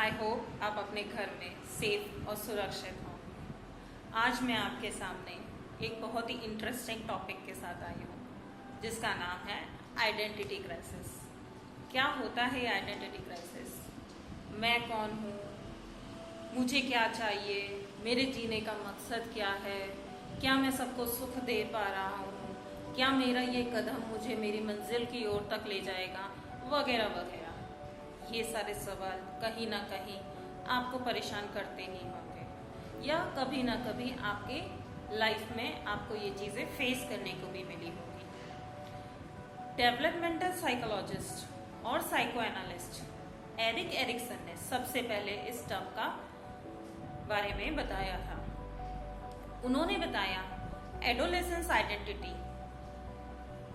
I hope आप अपने घर में सेफ और सुरक्षित हों। आज मैं आपके सामने एक बहुत ही इंटरेस्टिंग टॉपिक के साथ आई हूँ जिसका नाम है आइडेंटिटी क्राइसिस। क्या होता है आइडेंटिटी क्राइसिस? मैं कौन हूँ, मुझे क्या चाहिए, मेरे जीने का मकसद क्या है, क्या मैं सबको सुख दे पा रहा हूँ, क्या मेरा ये कदम मुझे मेरी मंजिल की ओर तक ले जाएगा, वगैरह वगैरह। ये सारे सवाल कहीं ना कहीं आपको परेशान करते ही होंगे या कभी ना कभी आपके लाइफ में आपको ये चीज़ें फेस करने को भी मिली होगी। डेवलपमेंटल साइकोलॉजिस्ट और साइको एनालिस्ट एरिक एरिक्सन ने सबसे पहले इस टर्म का बारे में बताया था। उन्होंने बताया एडोलेसेंस आइडेंटिटी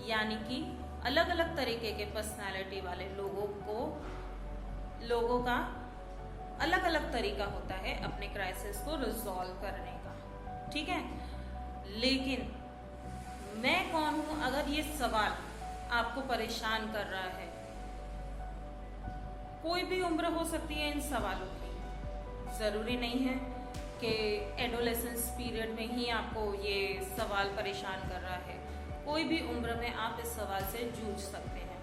यानी कि अलग अलग तरीके के पर्सनालिटी वाले लोगों का अलग अलग तरीका होता है अपने क्राइसिस को रिजॉल्व करने का, ठीक है। लेकिन मैं कौन हूं, अगर ये सवाल आपको परेशान कर रहा है, कोई भी उम्र हो सकती है इन सवालों की। जरूरी नहीं है कि एडोलेसेंस पीरियड में ही आपको ये सवाल परेशान कर रहा है। कोई भी उम्र में आप इस सवाल से जूझ सकते हैं।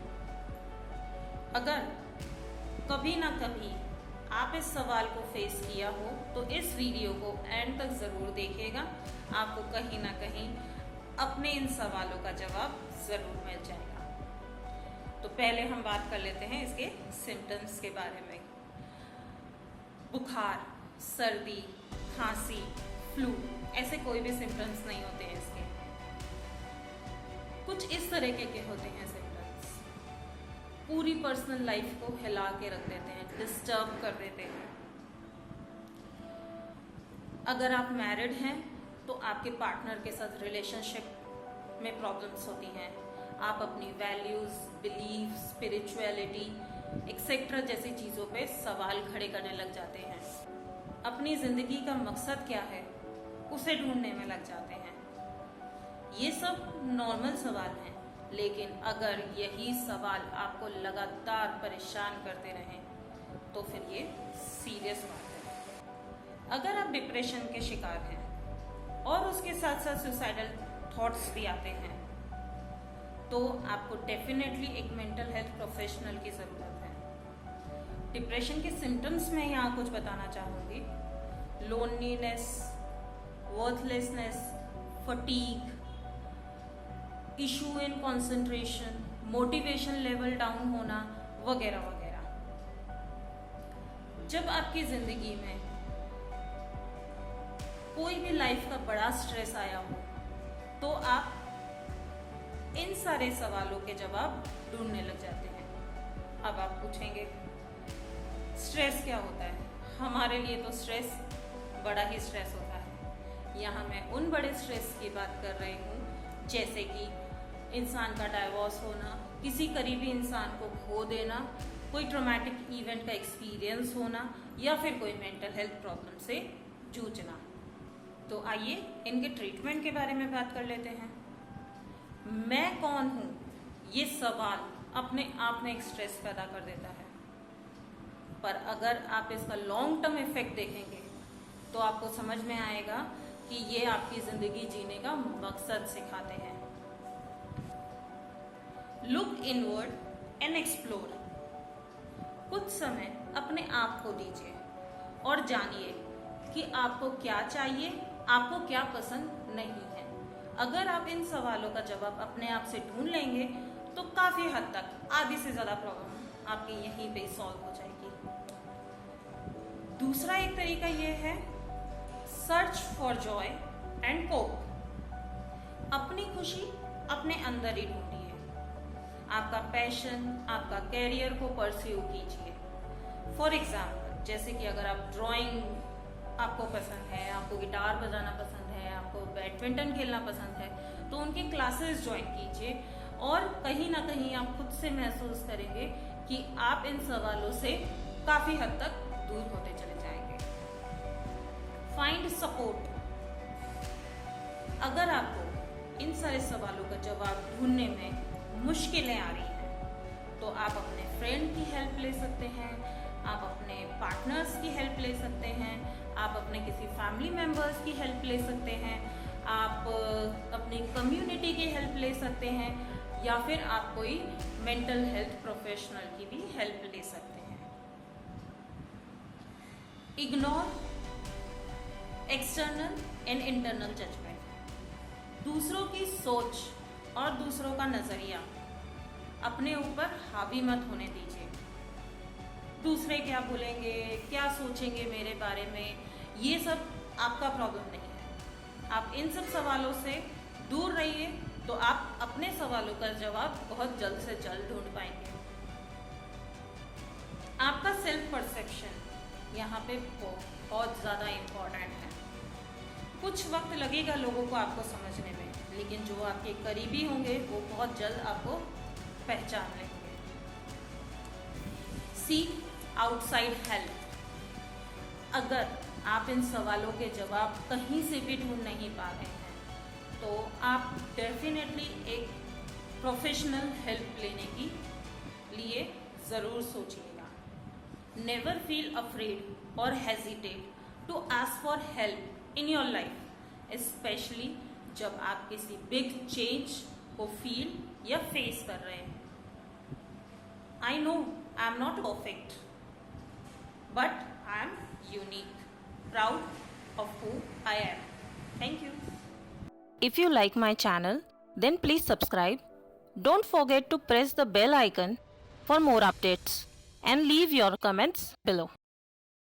अगर कभी ना कभी आप इस सवाल को फेस किया हो तो इस वीडियो को एंड तक ज़रूर देखिएगा। आपको कहीं ना कहीं अपने इन सवालों का जवाब ज़रूर मिल जाएगा। तो पहले हम बात कर लेते हैं इसके सिम्टम्स के बारे में। बुखार, सर्दी, खांसी, फ्लू, ऐसे कोई भी सिम्टम्स नहीं होते हैं इसके। कुछ इस तरीके के होते हैं सिम्टम्स, पूरी पर्सनल लाइफ को हिला के रख देते हैं, डिस्टर्ब कर देते हैं। अगर आप मैरिड हैं तो आपके पार्टनर के साथ रिलेशनशिप में प्रॉब्लम्स होती हैं। आप अपनी वैल्यूज, बिलीफ, स्पिरिचुअलिटी एक्सेट्रा जैसी चीज़ों पे सवाल खड़े करने लग जाते हैं। अपनी ज़िंदगी का मकसद क्या है उसे ढूंढने में लग जाते हैं। ये सब नॉर्मल सवाल हैं, लेकिन अगर यही सवाल आपको लगातार परेशान करते रहें तो फिर ये सीरियस बात है। अगर आप डिप्रेशन के शिकार हैं और उसके साथ साथ सुसाइडल थॉट्स भी आते हैं तो आपको डेफिनेटली एक मेंटल हेल्थ प्रोफेशनल की ज़रूरत है। डिप्रेशन के सिम्टम्स में यहाँ कुछ बताना चाहूँगी। Loneliness, worthlessness, fatigue, issue in concentration, motivation level down होना, वगैरह वगैरह। जब आपकी जिंदगी में कोई भी लाइफ का बड़ा स्ट्रेस आया हो तो आप इन सारे सवालों के जवाब ढूंढने लग जाते हैं। अब आप पूछेंगे स्ट्रेस क्या होता है? हमारे लिए तो स्ट्रेस बड़ा ही स्ट्रेस होता है। यहाँ मैं उन बड़े स्ट्रेस की बात कर रही हूँ जैसे कि इंसान का डाइवोर्स होना, किसी करीबी इंसान को खो देना, कोई ट्रॉमेटिक इवेंट का एक्सपीरियंस होना या फिर कोई मेंटल हेल्थ प्रॉब्लम से जूझना। तो आइए इनके ट्रीटमेंट के बारे में बात कर लेते हैं। मैं कौन हूँ, ये सवाल अपने आप में एक स्ट्रेस पैदा कर देता है, पर अगर आप इसका लॉन्ग टर्म इफेक्ट देखेंगे तो आपको समझ में आएगा कि ये आपकी जिंदगी जीने का मकसद सिखाते हैं। Look inward and explore. कुछ समय अपने आप को दीजिए और जानिए कि आपको क्या चाहिए, आपको क्या पसंद नहीं है। अगर आप इन सवालों का जवाब अपने आप से ढूंढ लेंगे तो काफी हद तक, आधी से ज्यादा प्रॉब्लम आपकी यहीं पे सॉल्व हो जाएगी। दूसरा एक तरीका ये है सर्च फॉर जॉय एंड कोप। अपनी खुशी अपने अंदर ही ढूंढिए। आपका पैशन, आपका कैरियर को परस्यू कीजिए। फॉर एग्जाम्पल, जैसे कि अगर आप ड्राइंग आपको पसंद है, आपको गिटार बजाना पसंद है, आपको बैडमिंटन खेलना पसंद है, तो उनकी क्लासेस ज्वाइन कीजिए और कहीं ना कहीं आप खुद से महसूस करेंगे कि आप इन सवालों से काफी हद तक दूर होते चले जाएंगे। Find support. अगर आपको इन सारे सवालों का जवाब ढूंढने में मुश्किलें आ रही हैं तो आप अपने फ्रेंड की हेल्प ले सकते हैं, आप अपने पार्टनर्स की हेल्प ले सकते हैं, आप अपने किसी फैमिली मेम्बर्स की हेल्प ले सकते हैं, आप अपनी कम्युनिटी की हेल्प ले सकते हैं, या फिर आप कोई मेंटल हेल्थ प्रोफेशनल की भी हेल्प ले सकते हैं। Ignore external and internal judgement. दूसरों की सोच और दूसरों का नज़रिया अपने ऊपर हावी मत होने दीजिए। दूसरे क्या बोलेंगे, क्या सोचेंगे मेरे बारे में, ये सब आपका प्रॉब्लम नहीं है। आप इन सब सवालों से दूर रहिए तो आप अपने सवालों का जवाब बहुत जल्द से जल्द ढूंढ पाएंगे। आपका सेल्फ परसेप्शन यहाँ पे बहुत ज़्यादा इम्पोर्टेंट है। कुछ वक्त लगेगा लोगों को आपको समझने में, लेकिन जो आपके करीबी होंगे वो बहुत जल्द आपको पहचान लेंगे। Seek outside help. अगर आप इन सवालों के जवाब कहीं से भी ढूंढ नहीं पा रहे हैं तो आप डेफिनेटली एक प्रोफेशनल हेल्प लेने की लिए ज़रूर सोचिएगा। नेवर फील अफ्रेड और hesitate to ask for help in your life, specially जब आप किसी बिग चेंज को फील या फेस कर रहे हैं। I know I am not perfect, but I am unique, proud of who I am. Thank you. If you like my channel, then please subscribe. Don't forget to press the bell icon for more updates and leave your comments below.